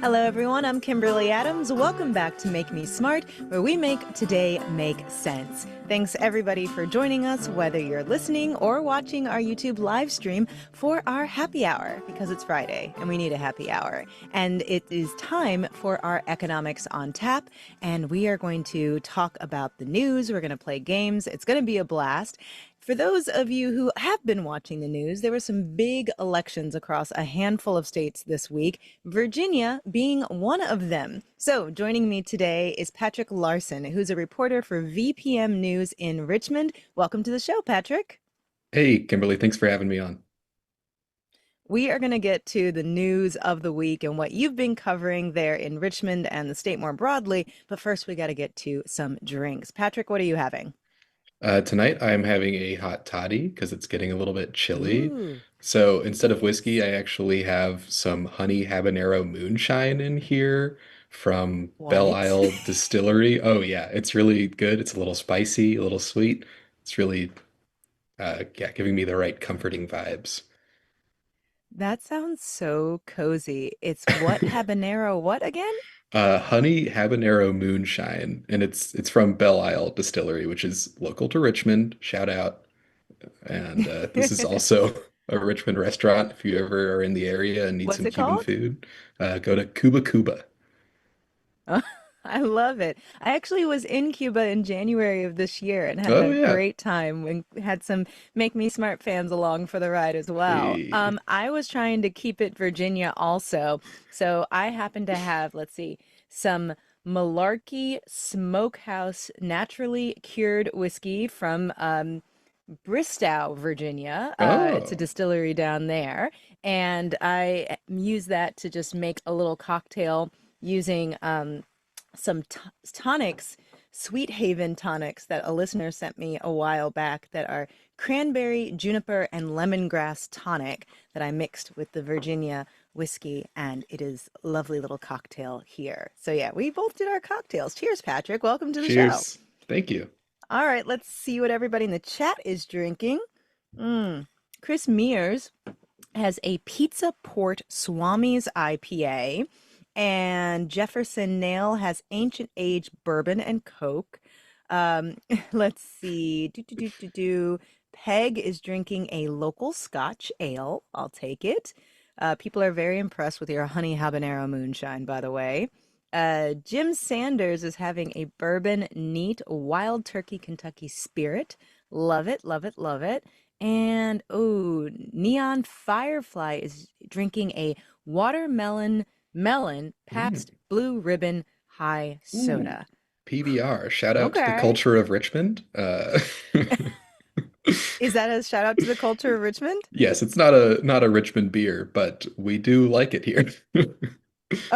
Hello, everyone. I'm Kimberly Adams. Welcome back to Make Me Smart, where we make today make sense. Thanks, everybody, for joining us, whether you're listening or watching our YouTube live stream for our happy hour, because it's Friday and we need a happy hour. And it is time for our Economics on Tap. And we are going to talk about the news. We're going to play games. It's going to be a blast. For those of you who have been watching the news, there were some big elections across a handful of states this week, Virginia being one of them. So joining me today is Patrick Larsen, who's a reporter for VPM News in Richmond. Welcome to the show, Patrick. Hey, Kimberly, thanks for having me on. We are going to get to the news of the week and what you've been covering there in Richmond and the state more broadly. But first, we got to get to some drinks. Patrick, what are you having? Tonight I'm having a hot toddy because it's getting a little bit chilly. Ooh, So instead of whiskey, yes. I actually have some honey habanero moonshine in here from Belle What? Isle Distillery. Oh yeah, it's really good. It's a little spicy, a little sweet. It's really yeah, giving me the right comforting vibes. That sounds so cozy. It's what habanero, what again? Honey habanero moonshine, and it's from Belle Isle Distillery, which is local to Richmond. Shout out. And this is also a Richmond restaurant. If you ever are in the area and need What's some it Cuban called? food, go to Cuba Cuba. Oh, I love it. I actually was in Cuba in January of this year and had Oh a yeah. great time and had some Make Me Smart fans along for the ride as well. Hey. I was trying to keep it Virginia also. So I happen to have, let's see, some Malarkey Smokehouse naturally cured whiskey from Bristow, Virginia. It's a Oh. distillery down there. And I use that to just make a little cocktail using some tonics, Sweet Haven tonics that a listener sent me a while back that are cranberry, juniper, and lemongrass tonic that I mixed with the Virginia whiskey. And it is a lovely little cocktail here. So, yeah, we both did our cocktails. Cheers, Patrick. Welcome to the show. Cheers. Thank you. All right, let's see what everybody in the chat is drinking. Mm. Chris Mears has a Pizza Port Swami's IPA, and Jefferson Nail has Ancient Age Bourbon and Coke. Let's see. Peg is drinking a local Scotch ale. I'll take it. People are very impressed with your honey habanero moonshine, by the way. Jim Sanders is having a bourbon neat wild turkey Kentucky spirit. Love it, love it, love it. And oh, Neon Firefly is drinking a watermelon melon Mm. Pabst Blue Ribbon High Ooh. Soda. PBR. Shout out to the Okay. culture of Richmond. Is that a shout out to the culture of Richmond? Yes, it's not a Richmond beer, but we do like it here.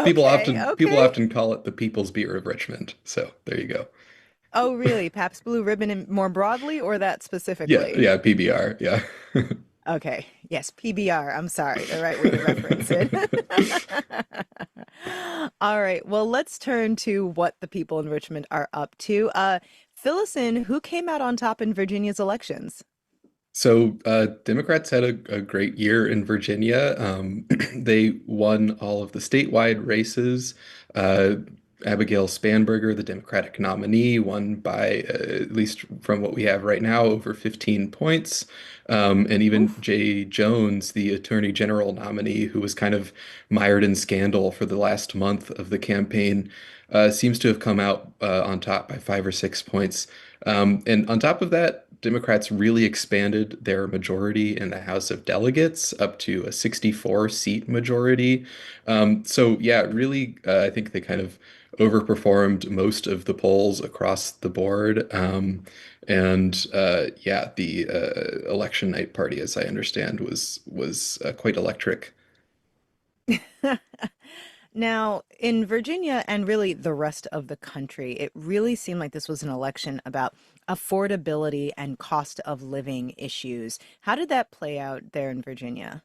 People Okay, often people okay. often call it the people's beer of Richmond. So there you go. Oh, really? Pabst Blue Ribbon more broadly or that Yeah, specifically? yeah, PBR. Yeah. Okay. Yes, PBR. I'm sorry. The right way to reference it. All right. Well, let's turn to what the people in Richmond are up to. Fill us in. Who came out on top in Virginia's elections? So Democrats had a great year in Virginia. They won all of the statewide races. Uh, Abigail Spanberger, the Democratic nominee, won by, at least from what we have right now, over 15 points. And even Oof. Jay Jones, the Attorney General nominee, who was kind of mired in scandal for the last month of the campaign, seems to have come out on top by 5 or 6 points. And on top of that, Democrats really expanded their majority in the House of Delegates up to a 64 seat majority. So, yeah, really, I think they kind of overperformed most of the polls across the board. And yeah, the election night party, as I understand, was quite electric. Now, in Virginia and really the rest of the country, it really seemed like this was an election about affordability and cost of living issues. How did that play out there in Virginia?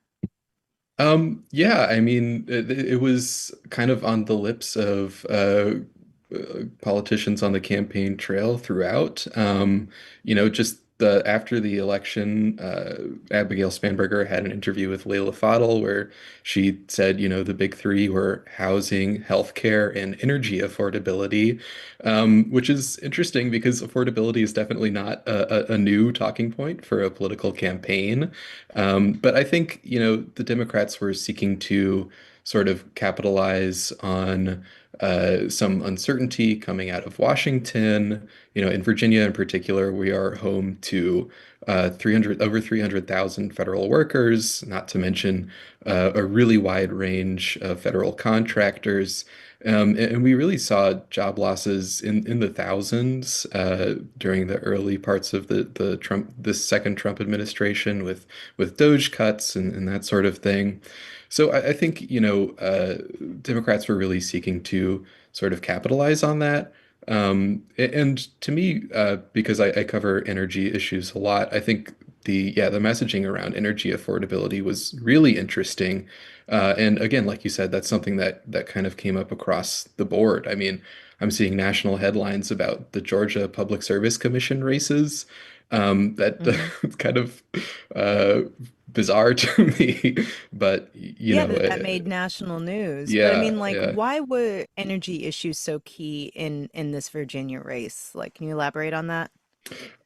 Yeah, I mean, it was kind of on the lips of politicians on the campaign trail throughout. Just the after the election, Abigail Spanberger had an interview with Leila Fadel where she said, the big three were housing, healthcare, and energy affordability, which is interesting because affordability is definitely not a new talking point for a political campaign. But I think, the Democrats were seeking to sort of capitalize on some uncertainty coming out of Washington. In Virginia in particular, we are home to 300,000 federal workers, not to mention a really wide range of federal contractors. And we really saw job losses in the thousands during the early parts of this second Trump administration with Doge cuts and that sort of thing. So I think, Democrats were really seeking to sort of capitalize on that. And to me, because I cover energy issues a lot, I think the messaging around energy affordability was really interesting. And again, like you said, that's something that kind of came up across the board. I mean, I'm seeing national headlines about the Georgia Public Service Commission races. That Hmm. it's kind of uh, bizarre to me, but Yeah, that made national news. But I yeah, mean, like, yeah. why were energy issues so key in this Virginia race? Like, can you elaborate on that?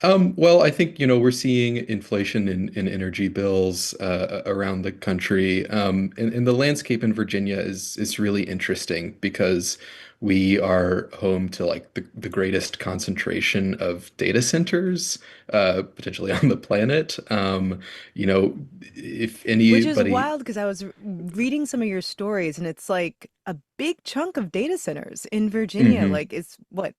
Well, I think, we're seeing inflation in energy bills around the country. And the landscape in Virginia is really interesting because we are home to like the greatest concentration of data centers potentially on the planet. If Which is anybody wild because I was reading some of your stories, and it's like a big chunk of data centers in Virginia. Mhm. Like, it's what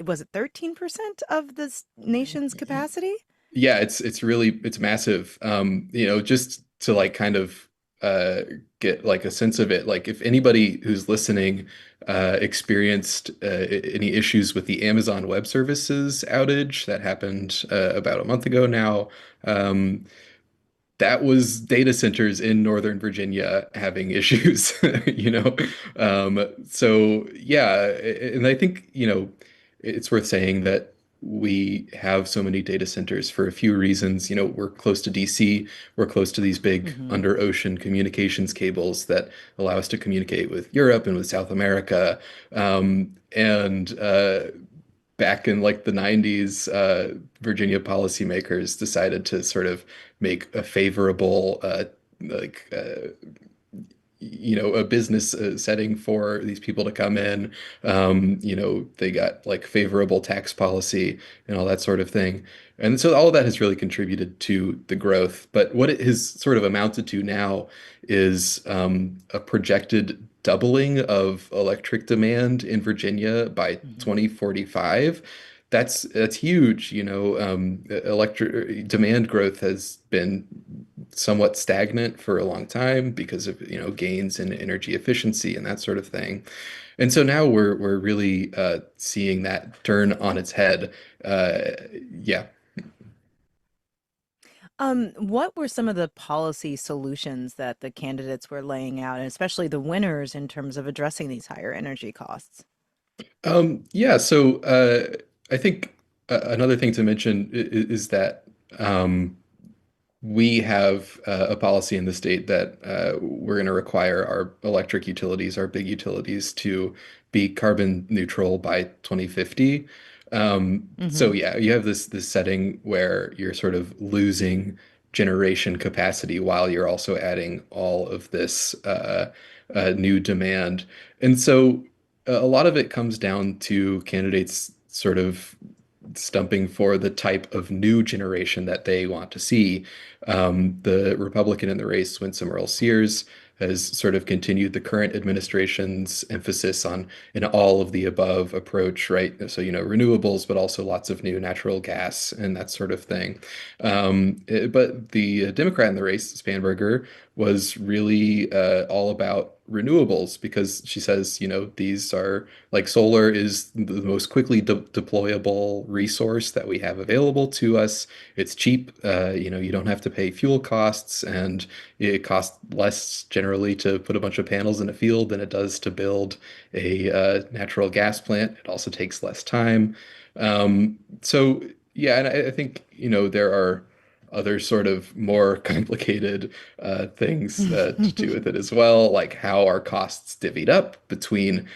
was it 13% of this nation's capacity? Yeah, it's massive. Just to like kind of uh get like a sense of it, like if anybody who's listening experienced any issues with the Amazon Web Services outage that happened about a month ago now, um that was data centers in Northern Virginia having issues, you know. So yeah, and I think, it's worth saying that we have so many data centers for a few reasons. We're close to DC, we're close to these big Hmm. under ocean communications cables that allow us to communicate with Europe and with South America. And back in like the 90s, Virginia policymakers decided to sort of make a favorable like a business setting for these people to come in. They got like favorable tax policy and all that sort of thing. And so all of that has really contributed to the growth. But what it has sort of amounted to now is a projected doubling of electric demand in Virginia by Hmm. 2045. That's huge. Electric demand growth has been somewhat stagnant for a long time because of, gains in energy efficiency and that sort of thing. And so now we're really seeing that turn on its head. Uh, yeah. What were some of the policy solutions that the candidates were laying out, and especially the winners, in terms of addressing these higher energy costs? Yeah. So I think another thing to mention is that we have a policy in the state that we're going to require our electric utilities, our big utilities, to be carbon neutral by 2050. So Hmm. yeah, you have this setting where you're sort of losing generation capacity while you're also adding all of this new demand. And so a lot of it comes down to candidates sort of stumping for the type of new generation that they want to see. The Republican in the race, Winsome Earl-Sears, has sort of continued the current administration's emphasis on an all of the above approach, right? So, renewables, but also lots of new natural gas and that sort of thing. But the Democrat in the race, Spanberger, was really all about renewables because she says, these are like solar is the most quickly deployable resource that we have available to us. It's cheap. You don't have to pay fuel costs, and it costs less generally to put a bunch of panels in a field than it does to build a natural gas plant. It also takes less time. So Yeah, and I think, there are other sort of more complicated things to do with it as well, like how are costs divvied up between,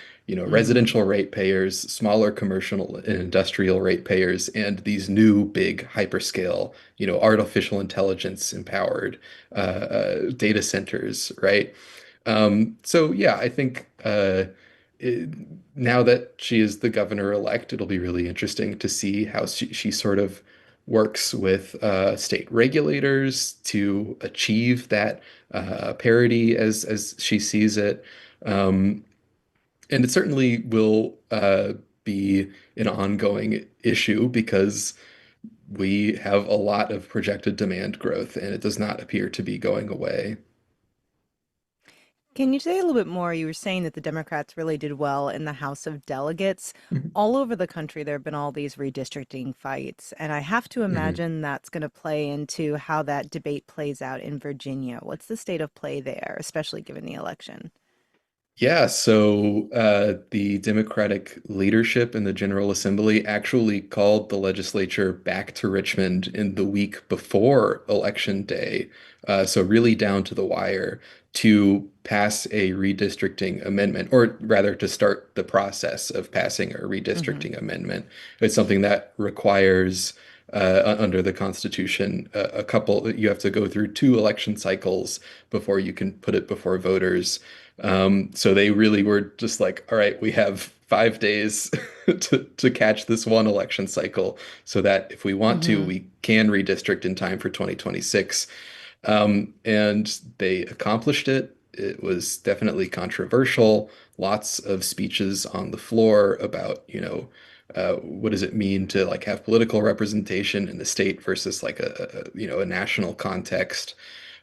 Hmm. residential ratepayers, smaller commercial and industrial ratepayers, and these new big hyperscale, artificial intelligence empowered data centers, right? So yeah, I think it, now that she is the governor-elect, it'll be really interesting to see how she sort of works with state regulators to achieve that parity as she sees it. Um, and it certainly will be an ongoing issue because we have a lot of projected demand growth, and it does not appear to be going away. Can you say a little bit more? You were saying that the Democrats really did well in the House of Delegates. All over the country, there have been all these redistricting fights, and I have to Mhm. imagine that's going to play into how that debate plays out in Virginia. What's the state of play there, especially given the election? Yeah, so the Democratic leadership in the General Assembly actually called the legislature back to Richmond in the week before Election Day, so really down to the wire, to pass a redistricting amendment, or rather to start the process of passing a Hmm. redistricting amendment. It's something that requires, under the Constitution, you have to go through two election cycles before you can put it before voters. So they really were just like, all right, we have 5 days to catch this one election cycle so that if we want to, Hmm. we can redistrict in time for 2026. And they accomplished it. It was definitely controversial. Lots of speeches on the floor about, what does it mean to like have political representation in the state versus like a national context.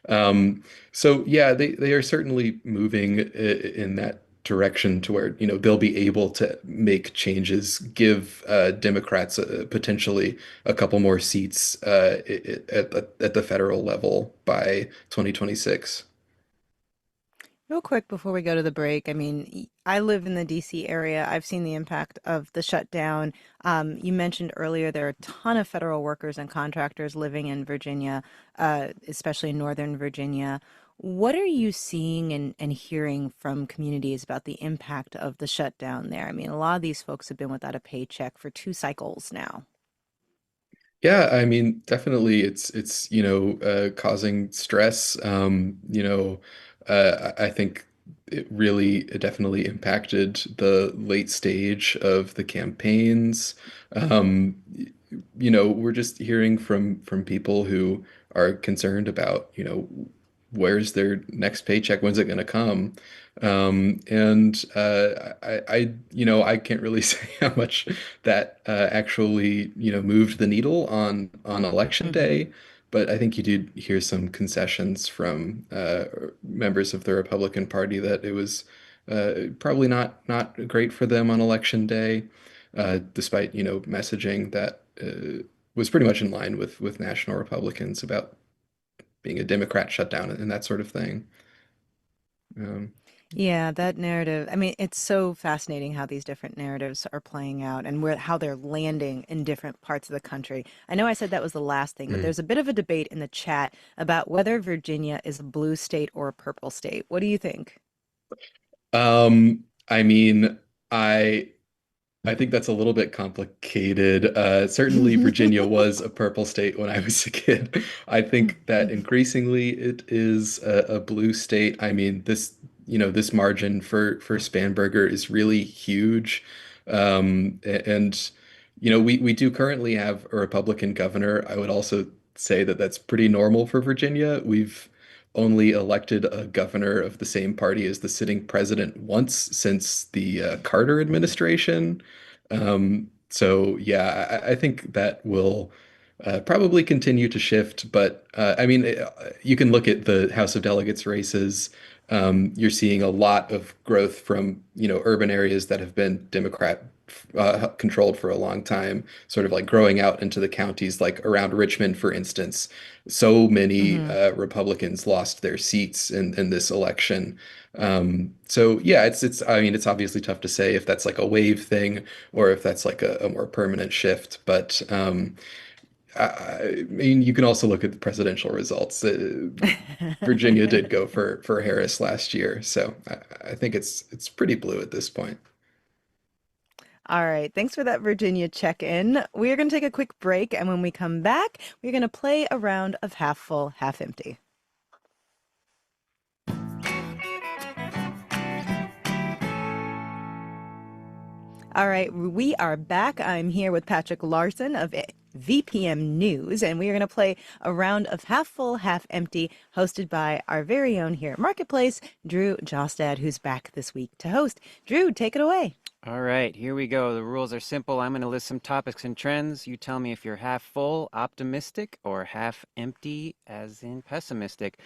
Um, so yeah, they are certainly moving in that direction to where, they'll be able to make changes, give Democrats potentially a couple more seats at the federal level by 2026. Real quick before we go to the break, I mean, I live in the DC area. I've seen the impact of the shutdown. You mentioned earlier there are a ton of federal workers and contractors living in Virginia, especially in Northern Virginia. What are you seeing and hearing from communities about the impact of the shutdown there? I mean, a lot of these folks have been without a paycheck for 2 cycles now. Yeah, I mean, definitely it's causing stress. I think it definitely impacted the late stage of the campaigns. We're just hearing from people who are concerned about, where's their next paycheck? When's it going to come? And I can't really say how much that actually, moved the needle on election Hmm. day. But I think you did hear some concessions from members of the Republican Party that it was probably not great for them on election day, despite, messaging that was pretty much in line with national Republicans about being a Democrat shutdown and that sort of thing. Um, Yeah, that narrative. I mean, it's so fascinating how these different narratives are playing out and how they're landing in different parts of the country. I know I said that was the last thing, but mm. there's a bit of a debate in the chat about whether Virginia is a blue state or a purple state. What do you think? I mean, I I think that's a little bit complicated. Certainly, Virginia was a purple state when I was a kid. I think that increasingly it is a blue state. I mean, this margin for Spanberger is really huge. And we do currently have a Republican governor. I would also say that that's pretty normal for Virginia. We've only elected a governor of the same party as the sitting president once since the Carter administration. So yeah, I think that will probably continue to shift, but I mean, you can look at the House of Delegates races. You're seeing a lot of growth from, urban areas that have been Democrat controlled for a long time, sort of like growing out into the counties, like around Richmond, for instance. So many Hmm. Republicans lost their seats in this election. So yeah, I mean, it's obviously tough to say if that's like a wave thing or if that's like a more permanent shift. But I mean, you can also look at the presidential results. Virginia did go for Harris last year, so I think it's pretty blue at this point. All right, thanks for that Virginia check-in. We are going to take a quick break, and when we come back, we're going to play a round of half full, half empty. All right, we are back. I'm here with Patrick Larsen of VPM News, and we are going to play a round of half full, half empty, hosted by our very own here at Marketplace, Drew Jostad, who's back this week to host. Drew, take it away. All right, here we go. The rules are simple. I'm going to list some topics and trends. You tell me if you're half full, optimistic, or half empty, as in pessimistic.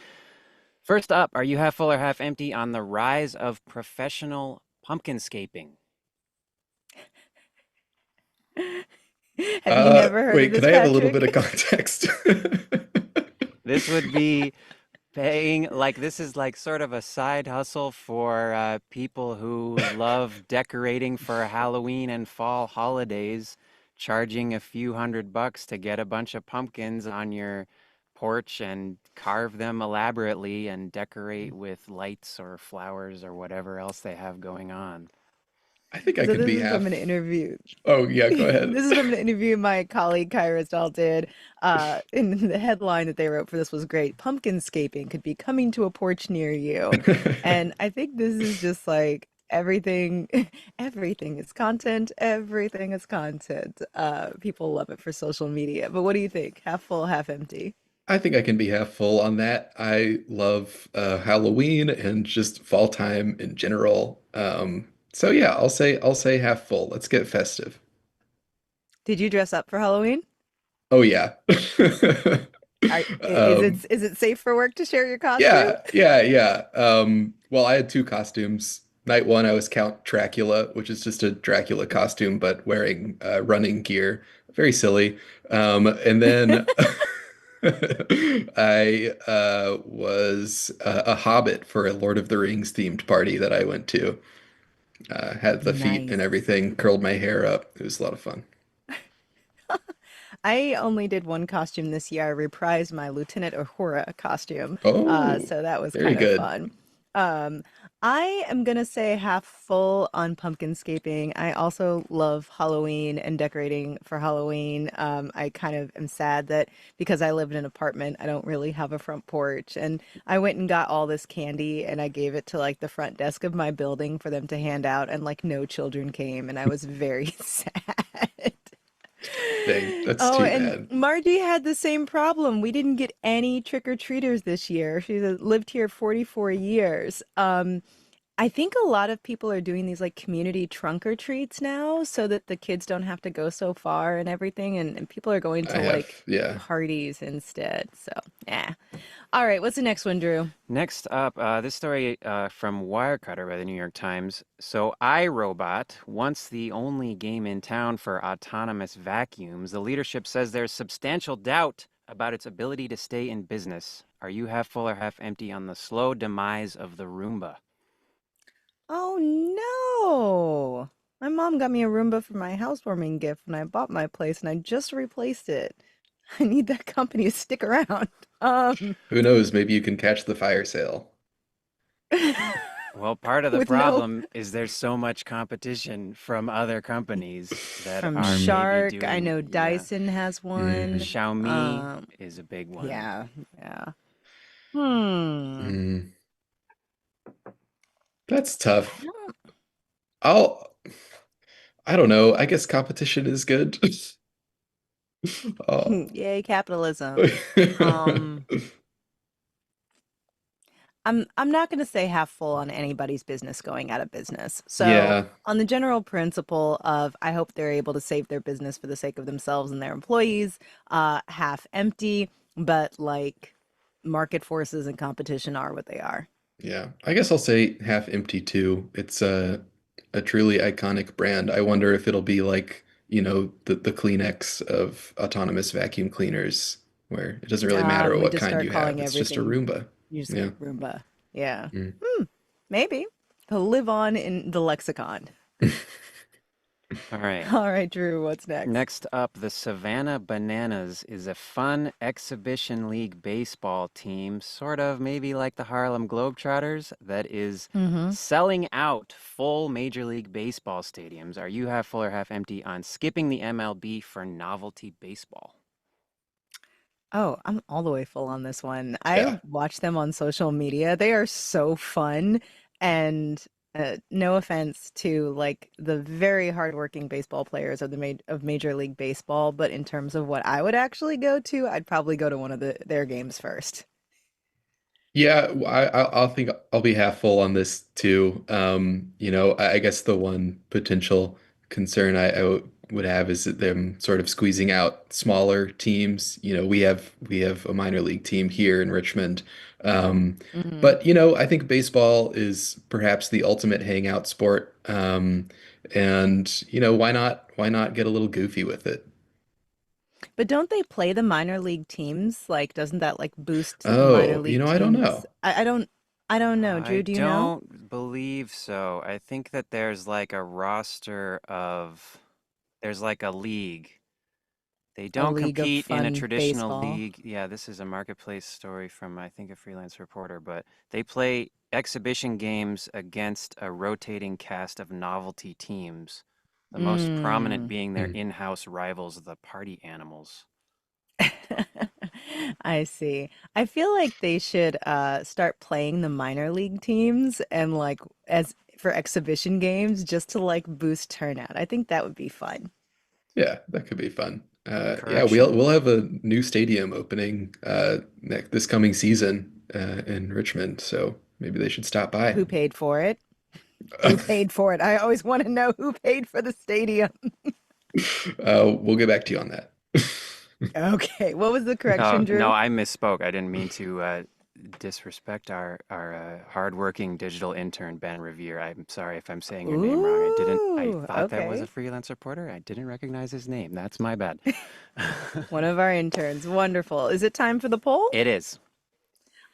First up, are you half full or half empty on the rise of professional pumpkinscaping? Have you never heard of Wait, could this, I have a little bit Patrick? of context? This would be paying, like, this is like sort of a side hustle for people who love decorating for Halloween and fall holidays, charging a few $100 to get a bunch of pumpkins on your porch and carve them elaborately and decorate with lights or flowers or whatever else they have going on. I think I So could this be is from an half. interview. Oh, yeah, go ahead. This is from an interview my colleague Kyra Stahl did. And the headline that they wrote for this was great. Pumpkinscaping could be coming to a porch near you. And I think this is just like everything, everything is content. Everything is content. People love it for social media. But what do you think? Half full, half empty? I think I can be half full on that. I love Halloween and just fall time in general. So yeah, I'll say half full. Let's get festive. Did you dress up for Halloween? Oh yeah. Um, Is it safe for work to share your costume? yeah. Well, I had two costumes. Night one, I was Count Dracula, which is just a Dracula costume, but wearing running gear. Very silly. And then I was a hobbit for a Lord of the Rings themed party that I went to. Had the feet and Nice. everything, curled my hair up. It was a lot of fun. I only did one costume this year. I reprised my Lieutenant Uhura costume. Oh, So that was very kind of good. fun. Um, I am gonna say half full on pumpkinscaping. I also love Halloween and decorating for Halloween. I kind of am sad that because I live in an apartment, I don't really have a front porch. And I went and got all this candy and I gave it to like the front desk of my building for them to hand out, and like no children came, and I was very sad. Dang, that's Oh, too and bad. Margie had the same problem. We didn't get any trick-or-treaters this year. She's lived here 44 years. I think a lot of people are doing these like community trunk or treats now so that the kids don't have to go so far and everything, and people are going I to have, like yeah. parties instead. So, yeah. All right, what's the next one, Drew? Next up, this story from Wirecutter by the New York Times. So, iRobot, once the only game in town for autonomous vacuums, the leadership says there's substantial doubt about its ability to stay in business. Are you half full or half empty on the slow demise of the Roomba? Oh no. My mom got me a Roomba for my housewarming gift when I bought my place and I just replaced it. I need that company to stick around. Um, Who knows? Maybe you can catch the fire sale. Well, part of the with no problem is there's so much competition from other companies that from are maybe Shark. I doing, know yeah. Dyson has one. Xiaomi Um, is a big one. yeah, yeah. Hmm. Mm, that's tough. I I'll, I don't know. I guess competition is good. Oh. don't. Yay, capitalism. Um, I'm not going to say half full on anybody's business going out of business. So, Yeah, on the general principle of I hope they're able to save their business for the sake of themselves and their employees, half empty, but like market forces and competition are what they are. yeah. I guess I'll say half empty too. It's a truly iconic brand. I wonder if it'll be like, the Kleenex of autonomous vacuum cleaners, where it doesn't really matter We what just kind start you have. calling It's just a everything Roomba. you just Yeah. like Roomba. Yeah. Mm. Hmm, maybe. To live on in the lexicon. All right. All right, Drew, what's next? Next up, the Savannah Bananas is a fun exhibition league baseball team, sort of maybe like the Harlem Globetrotters, that is Mm-hmm. selling out full Major League Baseball stadiums. Are you half full or half empty on skipping the MLB for novelty baseball? Oh, I'm all the way full on this one. I Yeah. watch them on social media. They are so fun. And no offense to like the very hardworking baseball players of the ma of Major League Baseball, but in terms of what I would actually go to, I'd probably go to one of their games first. Yeah, I'll think I'll be half full on this too. I guess the one potential concern would have is that them sort of squeezing out smaller teams. We have a minor league team here in Richmond. Um, Hmm. but I think baseball is perhaps the ultimate hangout sport. And why not get a little goofy with it? But don't they play the minor league teams? Like, doesn't that like boost the minor Oh, league I don't teams? know. I don't know. Drew, I do you know? don't believe so. I think that there's like a roster of, there's like a league. They A don't league of compete in a fun traditional baseball. league. Yeah, this is a marketplace story from, I think, a freelance reporter, but they play exhibition games against a rotating cast of novelty teams, the most prominent Mm. being their Hmm. in-house rivals, the Party Animals. So, I see. I feel like they should start playing the minor league teams and like as for exhibition games just to like boost turnout. I think that would be fun. Yeah, that could be fun. Yeah, we'll correction. we'll have a new stadium opening this coming season in Richmond, so maybe they should stop by. Who paid for it? Who paid for it? I always want to know who paid for the stadium. We'll get back to you on that. Okay, what was the Oh, correction, no, Drew? I misspoke. I didn't mean to disrespect our hardworking digital intern, Ben Revere. I'm sorry if I'm saying your name wrong. I Ooh, thought that was a okay. freelance reporter. I didn't recognize his name. That's my bad. One of our interns. Wonderful. Is it time for the poll? It is.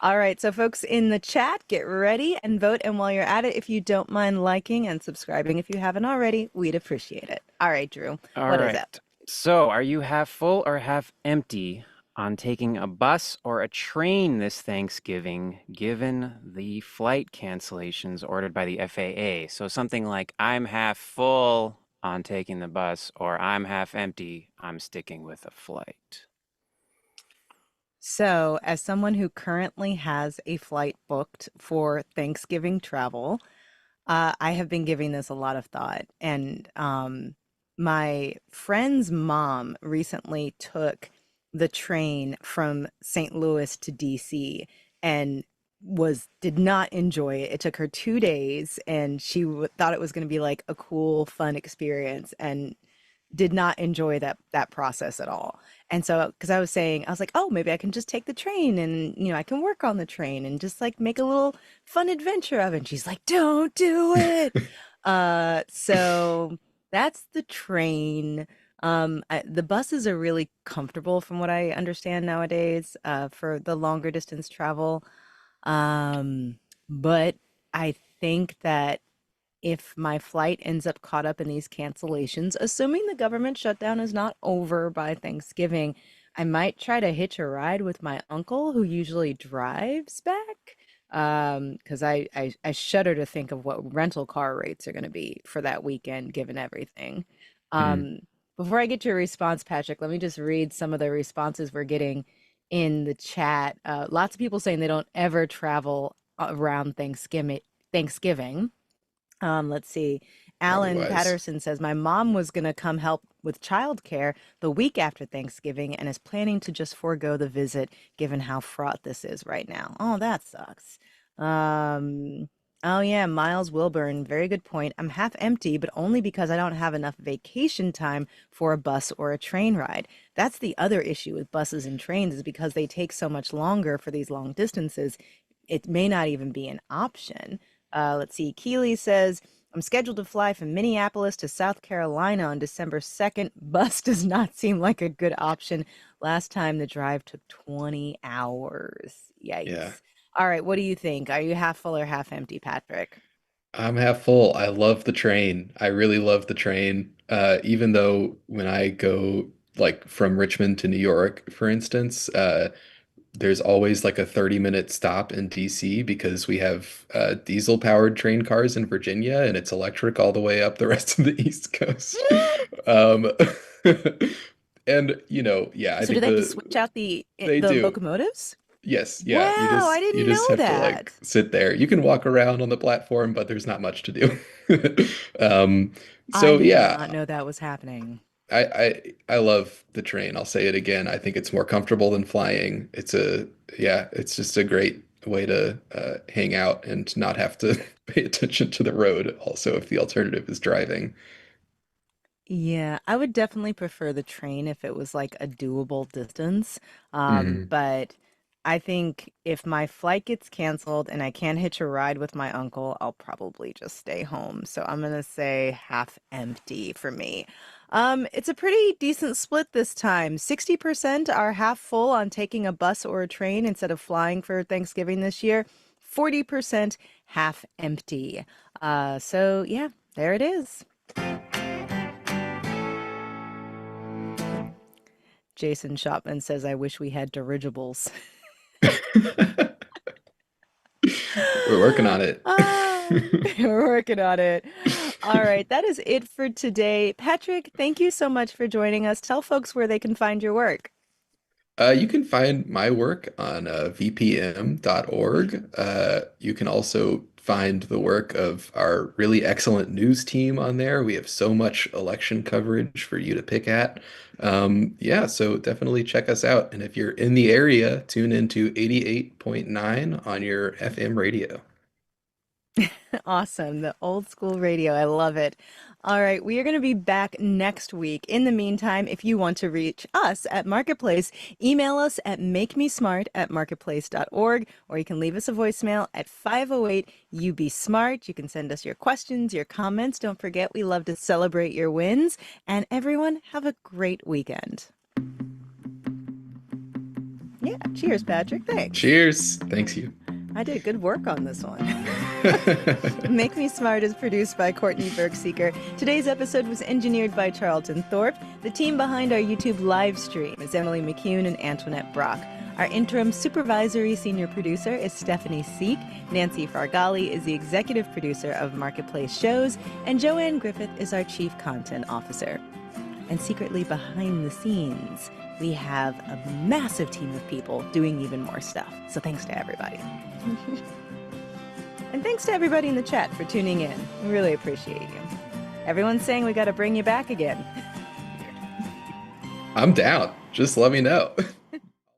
All right, so folks in the chat, get ready and vote. And while you're at it, if you don't mind liking and subscribing if you haven't already, we'd appreciate it. All right, Drew, All what is right. it? So, are you half full or half empty on taking a bus or a train this Thanksgiving, given the flight cancellations ordered by the FAA? So, something like I'm half full on taking the bus, or I'm half empty, I'm sticking with a flight. So, as someone who currently has a flight booked for Thanksgiving travel, I have been giving this a lot of thought. And my friend's mom recently took the train from St. Louis to DC and did not enjoy it. It took her 2 days, and she thought it was going to be like a cool, fun experience, and did not enjoy that process at all. And so, because I was like, oh, maybe I can just take the train and I can work on the train and just like make a little fun adventure of it. And she's like, don't do it. So that's the train. The buses are really comfortable from what I understand nowadays, for the longer distance travel. Um, but I think that if my flight ends up caught up in these cancellations, assuming the government shutdown is not over by Thanksgiving, I might try to hitch a ride with my uncle who usually drives back. Because I shudder to think of what rental car rates are going to be for that weekend, given everything. Mhm. Um, Before I get your response, Patrick, let me just read some of the responses we're getting in the chat. Lots of people saying they don't ever travel around Thanksgiving. Let's see. Probably Alan wise. Patterson says, my mom was going to come help with childcare the week after Thanksgiving and is planning to just forego the visit given how fraught this is right now. Oh, that sucks. Um, oh yeah, Miles Wilburn, very good point. I'm half empty, but only because I don't have enough vacation time for a bus or a train ride. That's the other issue with buses and trains is because they take so much longer for these long distances. It may not even be an option. Let's see. Keeley says, I'm scheduled to fly from Minneapolis to South Carolina on December 2nd. Bus does not seem like a good option. Last time the drive took 20 hours. Yeah. Yikes. All right, what do you think? Are you half full or half empty, Patrick? I'm half full. I love the train. I really love the train. Even though when I go like from Richmond to New York, for instance, there's always like a 30-minute stop in DC because we have diesel powered train cars in Virginia and it's electric all the way up the rest of the East Coast. Um, and yeah, I So do think they have to switch out the they the do. locomotives? Yes, yeah, Wow, I you didn't just know have to like that. sit there. You can walk around on the platform, but there's not much to do. Um, I so did yeah, not know that was happening. I love the train. I'll say it again. I think it's more comfortable than flying. It's just a great way to hang out and not have to pay attention to the road. Also, if the alternative is driving. Yeah, I would definitely prefer the train if it was like a doable distance. Mhm. But I think if my flight gets canceled and I can't hitch a ride with my uncle, I'll probably just stay home. So I'm gonna say half empty for me. It's a pretty decent split this time. 60% are half full on taking a bus or a train instead of flying for Thanksgiving this year. 40% half empty. So yeah, there it is. Jason Shopman says, I wish we had dirigibles. We're working on it. Ah, we're working on it. All right, that is it for today. Patrick, thank you so much for joining us. Tell folks where they can find your work. You can find my work on vpm.org. You can also find the work of our really excellent news team on there. We have so much election coverage for you to pick at. Yeah, so definitely check us out. And if you're in the area, tune into 88.9 on your FM radio. Awesome. The old school radio. I love it. All right. We are going to be back next week. In the meantime, if you want to reach us at Marketplace, email us at makemesmart@marketplace.org, or you can leave us a voicemail at 508 You Be Smart. You can send us your questions, your comments. Don't forget, we love to celebrate your wins. And everyone, have a great weekend. Yeah. Cheers, Patrick. Thanks. Cheers. Thanks you. I did good work on this one. Make Me Smart is produced by Courtney Bergseeker. Today's episode was engineered by Charlton Thorpe. The team behind our YouTube live stream is Emily McCune and Antoinette Brock. Our interim supervisory senior producer is Stephanie Seek. Nancy Fargali is the executive producer of Marketplace Shows. And Joanne Griffith is our chief content officer. And secretly behind the scenes, we have a massive team of people doing even more stuff. So thanks to everybody. And thanks to everybody in the chat for tuning in. We really appreciate you. Everyone's saying we got to bring you back again. I'm down. Just let me know.